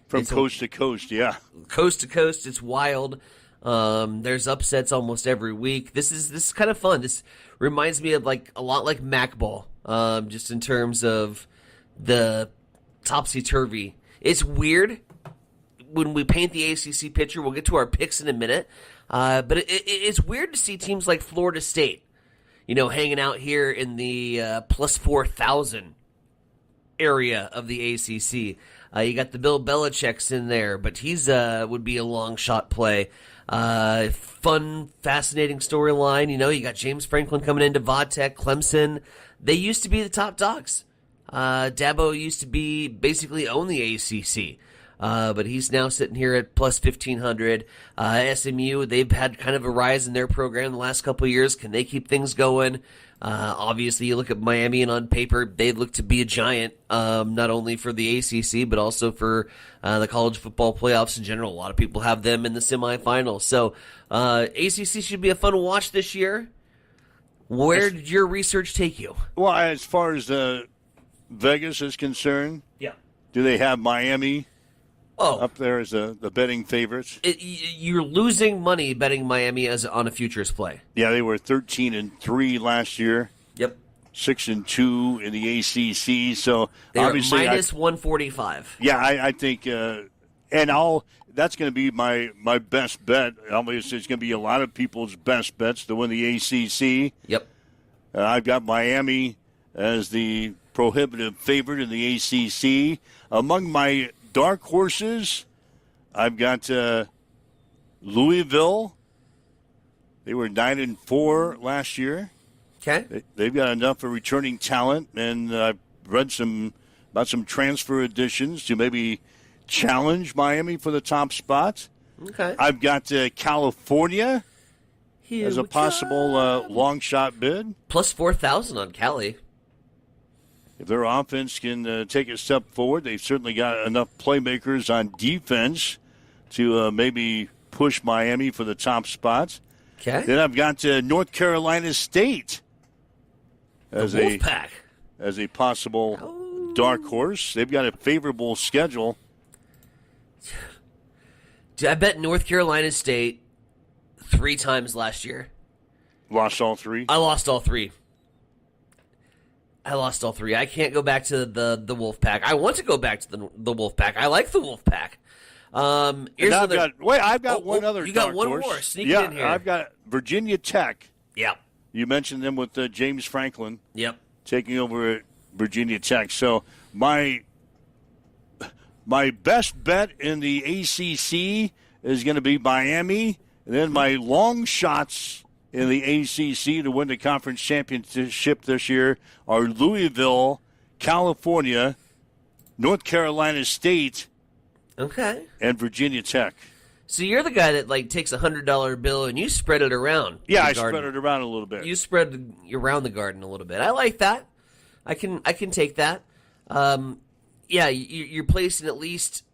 From coast to coast, yeah. Coast to coast, it's wild. There's upsets almost every week. This is kind of fun. This reminds me of a lot like Mac Ball, just in terms of the topsy-turvy. It's weird when we paint the ACC picture. We'll get to our picks in a minute. But it's weird to see teams like Florida State, hanging out here in the plus 4,000 area of the ACC. You got the Bill Belichick's in there, but he's would be a long shot play. Fun, fascinating storyline. You got James Franklin coming into Vodtech, Clemson. They used to be the top dogs. Dabo used to be basically own the ACC. But he's now sitting here at plus 1,500. SMU, they've had kind of a rise in their program the last couple of years. Can they keep things going? Obviously, you look at Miami, and on paper, they look to be a giant, not only for the ACC, but also for the college football playoffs in general. A lot of people have them in the semifinals. So ACC should be a fun watch this year. Where did your research take you? Well, as far as Vegas is concerned, yeah. Do they have Miami up there as the betting favorites? You're losing money betting Miami on a futures play. Yeah, they were 13-3 last year. Yep. 6-2 in the ACC. So they're obviously minus 145. Yeah, I think, that's going to be my best bet. Obviously, it's going to be a lot of people's best bets to win the ACC. Yep. I've got Miami as the prohibitive favorite in the ACC. Among my dark horses, I've got Louisville. They were 9-4 last year. Okay. They've got enough of returning talent, and I've read about some transfer additions to maybe challenge Miami for the top spot. Okay. I've got California as a possible long shot bid. Plus 4,000 on Cali. If their offense can take a step forward, they've certainly got enough playmakers on defense to maybe push Miami for the top spot. Okay. Then I've got North State as the Wolfpack. As a possible dark horse. They've got a favorable schedule. I bet North Carolina State 3 times last year. Lost all 3? I lost all 3. I lost all three. I can't go back to the Wolfpack. I want to go back to the Wolfpack. I like the Wolfpack. I've got one other. You got one horse. more. Sneak it in here. I've got Virginia Tech. Yep. You mentioned them with James Franklin. Yep. Taking over at Virginia Tech. So my best bet in the ACC is going to be Miami, and then my long shots in the ACC to win the conference championship this year are Louisville, California, North Carolina State, and Virginia Tech. So you're the guy that takes $100 bill and you spread it around. Yeah, I spread it around a little bit. You spread around the garden a little bit. I like that. I can take that. You're placing at least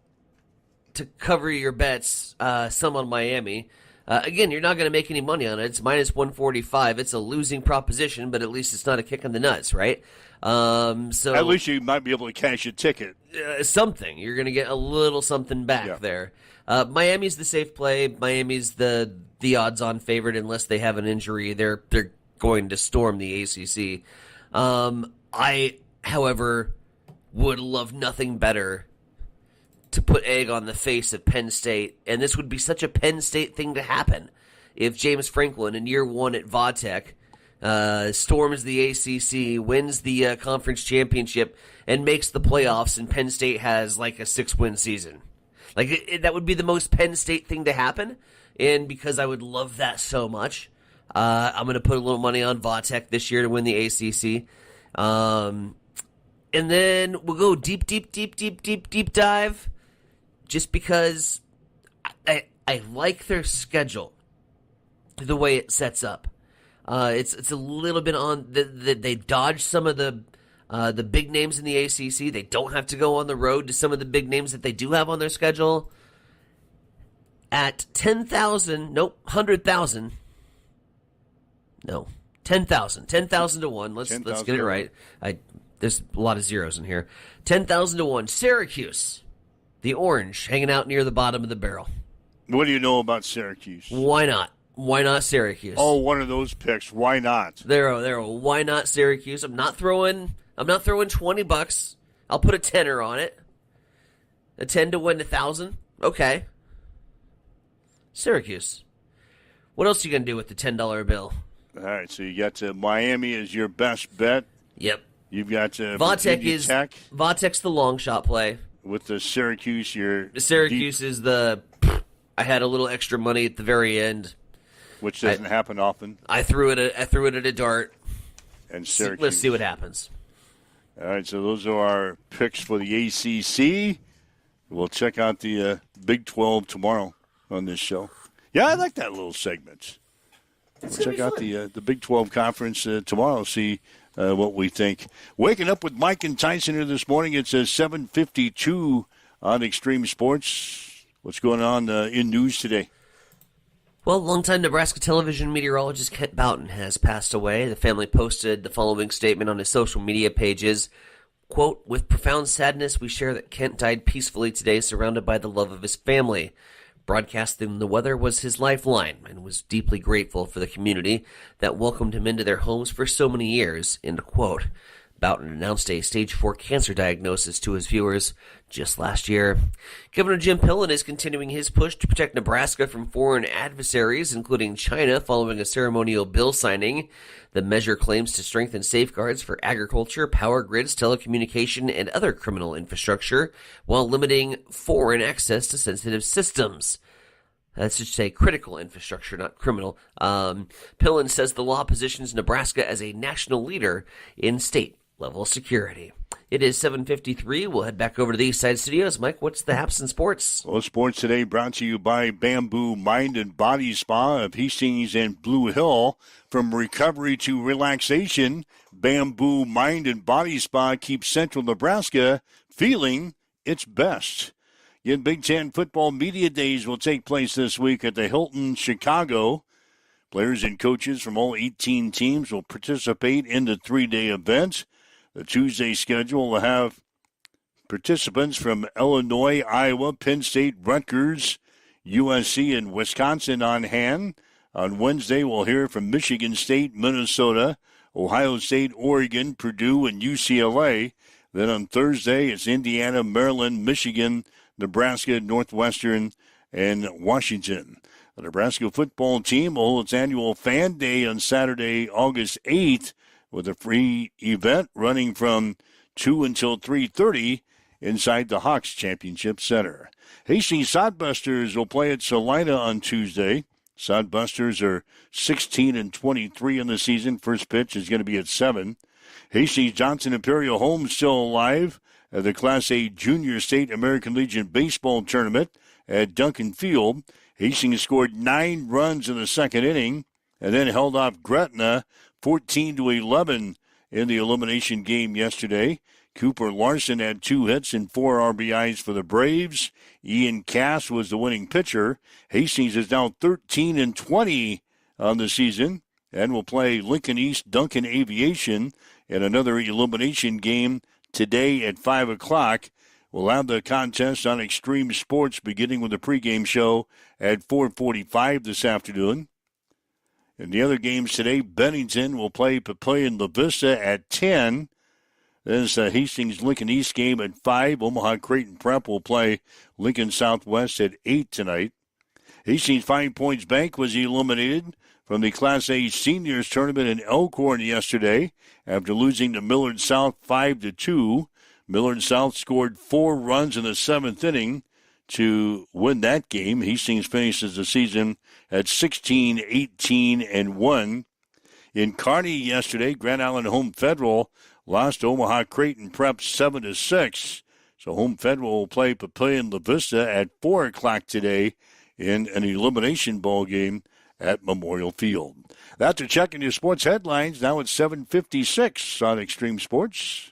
to cover your bets some on Miami. Again, you're not going to make any money on it. It's minus 145. It's a losing proposition, but at least it's not a kick in the nuts, right? So at least you might be able to cash a ticket. Something. You're going to get a little something back there. Miami's the safe play. Miami's the odds-on favorite unless they have an injury. They're going to storm the ACC. I, however, would love nothing better to put egg on the face of Penn State, and this would be such a Penn State thing to happen if James Franklin in year one at Vodtech storms the ACC, wins the conference championship, and makes the playoffs, and Penn State has a 6-win season. That would be the most Penn State thing to happen, and because I would love that so much, I'm going to put a little money on Vodtech this year to win the ACC. And then we'll go deep dive, just because I like their schedule, the way it sets up. It's a little bit on they dodge some of the big names in the ACC. They don't have to go on the road to some of the big names that they do have on their schedule. At 10,000 to 1. Let's get it right. There's a lot of zeros in here. 10,000 to 1. Syracuse, the orange, hanging out near the bottom of the barrel. What do you know about Syracuse? Why not? Why not Syracuse? Oh, one of those picks. Why not? They're a why not Syracuse. I'm not throwing $20. I'll put a tenner on it. A 10 to win 1,000. Okay. Syracuse. What else are you gonna do with the $10 bill? All right, so you got Miami as your best bet. Yep. You've got Virginia Tech. Vodtech's the long shot play. With the Syracuse, is the. I had a little extra money at the very end, which doesn't happen often. I threw it at a dart. And Syracuse. Let's see what happens. All right, so those are our picks for the ACC. We'll check out the Big 12 tomorrow on this show. Yeah, I like that little segment. We'll check out the Big 12 conference tomorrow, see what we think. Waking up with Mike and Tyson here this morning. It's 7:52 on Extreme Sports. What's going on in news today? Well, longtime Nebraska television meteorologist Kent Boughton has passed away. The family posted the following statement on his social media pages. Quote, "With profound sadness, we share that Kent died peacefully today, surrounded by the love of his family. Broadcasting the weather was his lifeline and was deeply grateful for the community that welcomed him into their homes for so many years," end quote. Boughton announced a stage 4 cancer diagnosis to his viewers just last year. Governor Jim Pillen is continuing his push to protect Nebraska from foreign adversaries, including China, following a ceremonial bill signing. The measure claims to strengthen safeguards for agriculture, power grids, telecommunication, and other criminal infrastructure, while limiting foreign access to sensitive systems. That should say critical infrastructure, not criminal. Pillen says the law positions Nebraska as a national leader in state-level security. It is 7:53. We'll head back over to the East Side Studios. Mike, what's the haps in sports? Well, sports today brought to you by Bamboo Mind and Body Spa of Hastings and Blue Hill. From recovery to relaxation, Bamboo Mind and Body Spa keeps Central Nebraska feeling its best. Again, Big Ten football media days will take place this week at the Hilton, Chicago. Players and coaches from all 18 teams will participate in the 3-day event. The Tuesday schedule will have participants from Illinois, Iowa, Penn State, Rutgers, USC, and Wisconsin on hand. On Wednesday, we'll hear from Michigan State, Minnesota, Ohio State, Oregon, Purdue, and UCLA. Then on Thursday, it's Indiana, Maryland, Michigan, Nebraska, Northwestern, and Washington. The Nebraska football team will hold its annual Fan Day on Saturday, August 8th, with a free event running from 2 until 3:30 inside the Hawks Championship Center. Hastings Sodbusters will play at Salina on Tuesday. Sodbusters are 16-23 in the season. First pitch is going to be at 7. Hastings Johnson Imperial Home still alive at the Class A Junior State American Legion Baseball Tournament at Duncan Field. Hastings scored 9 runs in the second inning and then held off Gretna 14-11 in the elimination game yesterday. Cooper Larson had 2 hits and 4 RBIs for the Braves. Ian Cass was the winning pitcher. Hastings is now 13-20 on the season and will play Lincoln East Duncan Aviation in another elimination game today at 5 o'clock. We'll have the contest on Extreme Sports beginning with the pregame show at 4:45 this afternoon. In the other games today, Bennington will play Papillion La Vista at 10. There's the Hastings-Lincoln East game at 5. Omaha Creighton Prep will play Lincoln Southwest at 8 tonight. Hastings Five Points Bank was eliminated from the Class A Seniors Tournament in Elkhorn yesterday after losing to Millard South 5-2. Millard South scored 4 runs in the 7th inning to win that game. Hastings finishes the season at 16-18-1. In Kearney yesterday, Grand Island Home Federal lost to Omaha Creighton Prep 7-6. So Home Federal will play Papillion La Vista at 4 o'clock today in an elimination ball game at Memorial Field. That's a check in your sports headlines. Now it's 7:56 on Extreme Sports.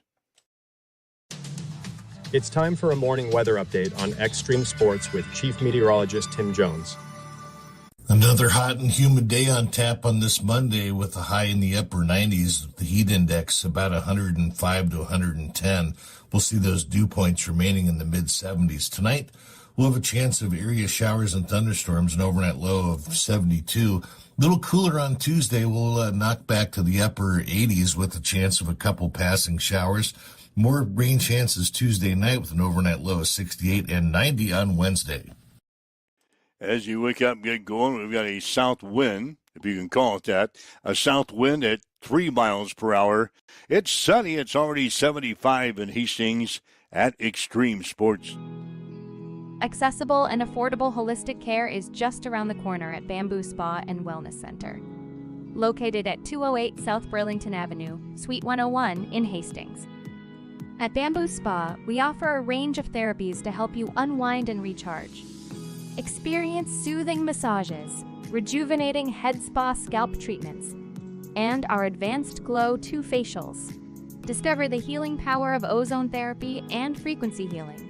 It's time for a morning weather update on Extreme Sports with Chief Meteorologist Tim Jones. Another hot and humid day on tap on this Monday with a high in the upper 90s. The heat index about 105 to 110. We'll see those dew points remaining in the mid-70s. Tonight, we'll have a chance of area showers and thunderstorms, an overnight low of 72. A little cooler on Tuesday. We'll knock back to the upper 80s with a chance of a couple passing showers. More rain chances Tuesday night with an overnight low of 68 and 90 on Wednesday. As you wake up and get going, we've got a south wind, if you can call it that, a south wind at 3 miles per hour. It's sunny. It's already 75 in Hastings at Extreme Sports. Accessible and affordable holistic care is just around the corner at Bamboo Spa and Wellness Center. Located at 208 South Burlington Avenue, Suite 101 in Hastings. At Bamboo Spa, we offer a range of therapies to help you unwind and recharge. Experience soothing massages, rejuvenating head spa scalp treatments, and our Advanced Glow 2 facials. Discover the healing power of ozone therapy and frequency healing.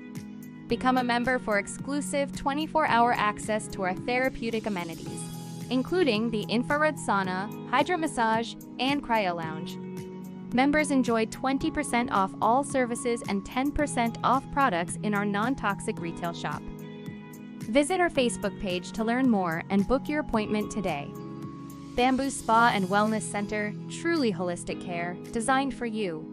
Become a member for exclusive 24-hour access to our therapeutic amenities, including the infrared sauna, hydro massage, and cryo lounge. Members enjoy 20% off all services and 10% off products in our non-toxic retail shop. Visit our Facebook page to learn more and book your appointment today. Bamboo Spa and Wellness Center, truly holistic care, designed for you.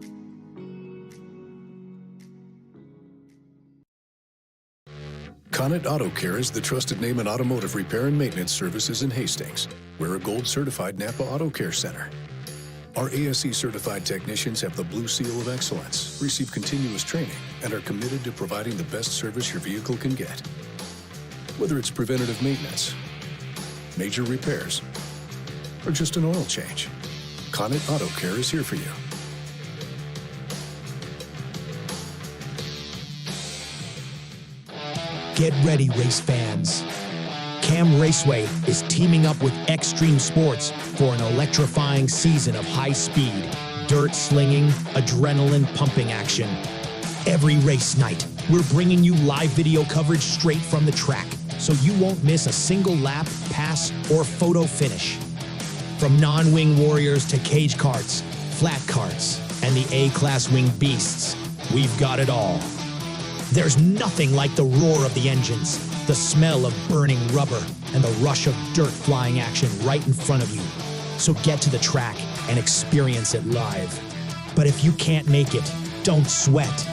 Connet Auto Care is the trusted name in automotive repair and maintenance services in Hastings. We're a gold-certified Napa Auto Care Center. Our ASE-certified technicians have the Blue Seal of Excellence, receive continuous training, and are committed to providing the best service your vehicle can get. Whether it's preventative maintenance, major repairs, or just an oil change, Connet Auto Care is here for you. Get ready, race fans. Cam Raceway is teaming up with Extreme Sports for an electrifying season of high-speed, dirt-slinging, adrenaline-pumping action. Every race night, we're bringing you live video coverage straight from the track, so you won't miss a single lap, pass, or photo finish. From non-wing warriors to cage karts, flat karts, and the A-class wing beasts, we've got it all. There's nothing like the roar of the engines, the smell of burning rubber, and the rush of dirt flying action right in front of you. So get to the track and experience it live. But if you can't make it, don't sweat.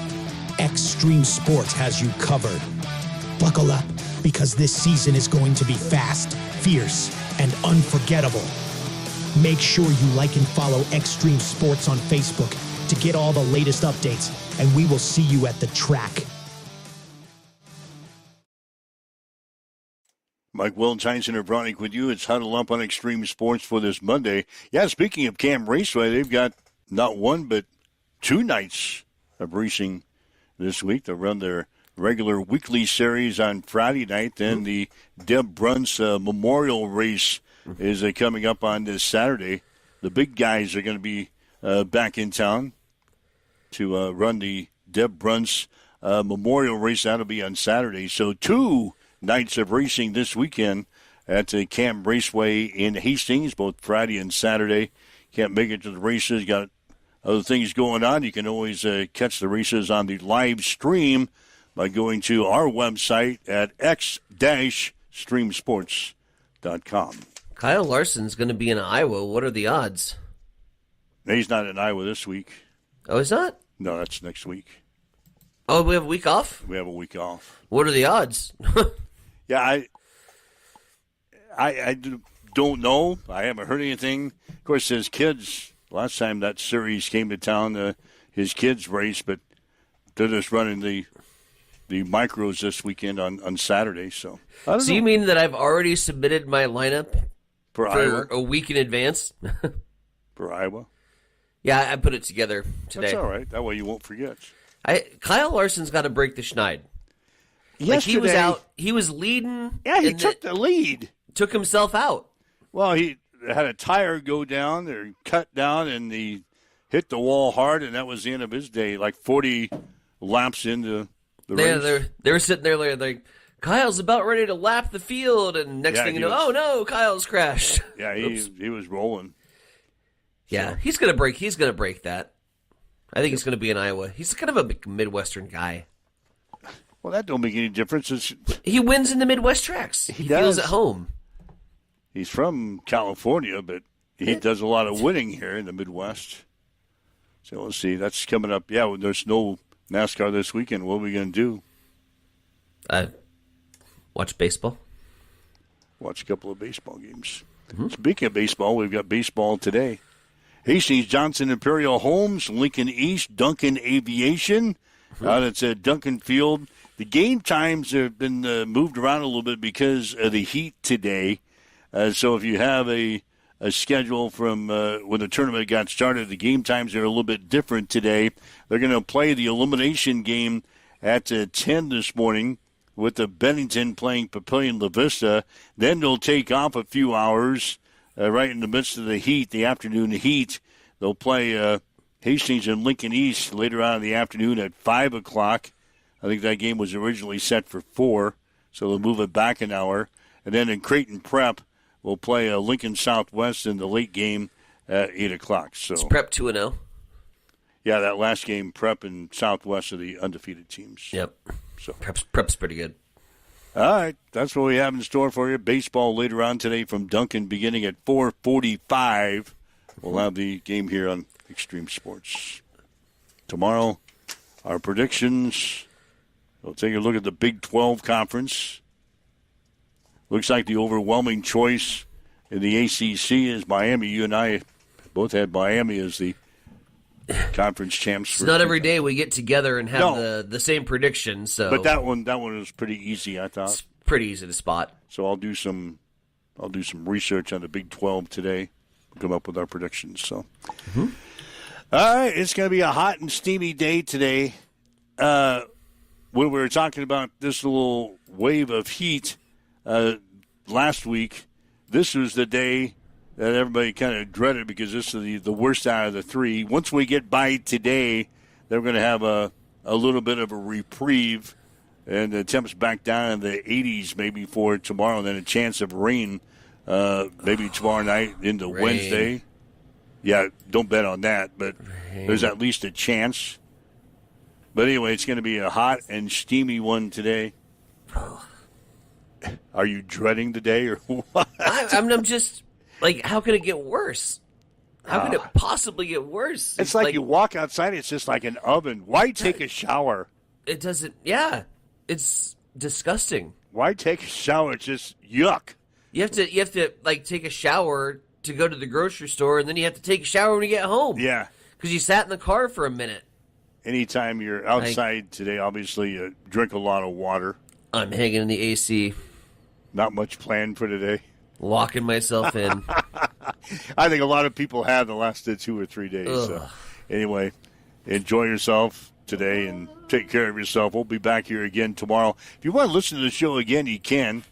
Extreme Sports has you covered. Buckle up, because this season is going to be fast, fierce, and unforgettable. Make sure you like and follow Extreme Sports on Facebook to get all the latest updates, and we will see you at the track. Mike Will, Tyson and Bronick with you. It's Huddle Up on Extreme Sports for this Monday. Yeah, speaking of Cam Raceway, they've got not one but 2 nights of racing this week. They'll run their regular weekly series on Friday night. Then the Deb Bruns Memorial Race is coming up on this Saturday. The big guys are going to be back in town to run the Deb Bruns Memorial Race. That'll be on Saturday. So 2 nights of racing this weekend at Cam Raceway in Hastings, both Friday and Saturday. Can't make it to the races, got other things going on. You can always catch the races on the live stream by going to our website at x-streamsports.com. Kyle Larson's going to be in Iowa. What are the odds? He's not in Iowa this week. Oh, he's not? No, that's next week. Oh, we have a week off? We have a week off. What are the odds? Yeah, I don't know. I haven't heard anything. Of course, his kids, last time that series came to town, his kids raced, but they're just running the micros this weekend on Saturday. So you mean that I've already submitted my lineup for Iowa? A week in advance? For Iowa? Yeah, I put it together today. That's all right. That way you won't forget. Kyle Larson's got to break the schneid. Yesterday, he was out. He was leading. Yeah, he took the lead. Took himself out. Well, he had a tire go down or cut down, and he hit the wall hard, and that was the end of his day. Like 40 laps into the race. They were sitting there like, Kyle's about ready to lap the field, and next thing you know, oh no, Kyle's crashed. Yeah, he was rolling. Yeah, so. He's gonna break that. I think he's gonna be in Iowa. He's kind of a big Midwestern guy. Well, that don't make any difference. He wins in the Midwest tracks. He feels at home. He's from California, but he does a lot of winning here in the Midwest. So we'll see. That's coming up. Yeah, there's no NASCAR this weekend. What are we going to do? Watch baseball. Watch a couple of baseball games. Mm-hmm. Speaking of baseball, we've got baseball today. Hastings, Johnson Imperial Homes, Lincoln East, Duncan Aviation. It's at Duncan Field. The game times have been moved around a little bit because of the heat today. So if you have a schedule from when the tournament got started, the game times are a little bit different today. They're going to play the elimination game at 10 this morning with the Bennington playing Papillion La Vista. Then they'll take off a few hours right in the midst of the heat, the afternoon heat. They'll play Hastings and Lincoln East later on in the afternoon at 5 o'clock. I think that game was originally set for 4, so they'll move it back an hour. And then in Creighton Prep, we'll play Lincoln Southwest in the late game at 8 o'clock. So it's Prep 2-0. Yeah, that last game, Prep and Southwest are the undefeated teams. Yep. So Prep's pretty good. All right, that's what we have in store for you. Baseball later on today from Duncan beginning at 4:45. We'll have the game here on Extreme Sports. Tomorrow, our predictions. We'll take a look at the Big 12 Conference. Looks like the overwhelming choice in the ACC is Miami. You and I both had Miami as the conference champs. It's not every day we get together and have the same prediction. So, but that one was pretty easy, I thought. It's pretty easy to spot. So I'll do some research on the Big 12 today. Come up with our predictions. So, All right, it's going to be a hot and steamy day today. When we were talking about this little wave of heat last week, this was the day that everybody kind of dreaded because this is the worst out of the 3. Once we get by today, they're going to have a little bit of a reprieve, and the temps back down in the 80s maybe for tomorrow, and then a chance of rain maybe tomorrow night into Wednesday. Yeah, don't bet on that, but there's at least a chance. But anyway, it's going to be a hot and steamy one today. Are you dreading the day or what? I'm just Like, how can it get worse? How can it possibly get worse? It's like you walk outside, it's just like an oven. Why take a shower? It doesn't, yeah. It's disgusting. Why take a shower? It's just yuck. You have to like take a shower to go to the grocery store, and then you have to take a shower when you get home. Yeah. Because you sat in the car for a minute. Anytime you're outside today, obviously, drink a lot of water. I'm hanging in the AC. Not much planned for today. Locking myself in. I think a lot of people have the last 2 or 3 days. So. Anyway, enjoy yourself today and take care of yourself. We'll be back here again tomorrow. If you want to listen to the show again, you can.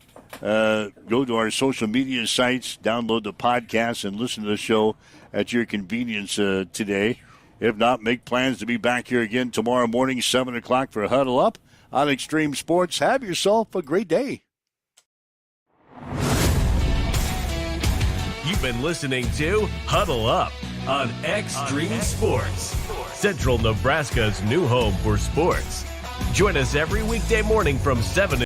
Go to our social media sites, download the podcast, and listen to the show at your convenience today. If not, make plans to be back here again tomorrow morning, 7 o'clock for Huddle Up on Extreme Sports. Have yourself a great day. You've been listening to Huddle Up on Extreme Sports, Central Nebraska's new home for sports. Join us every weekday morning from 7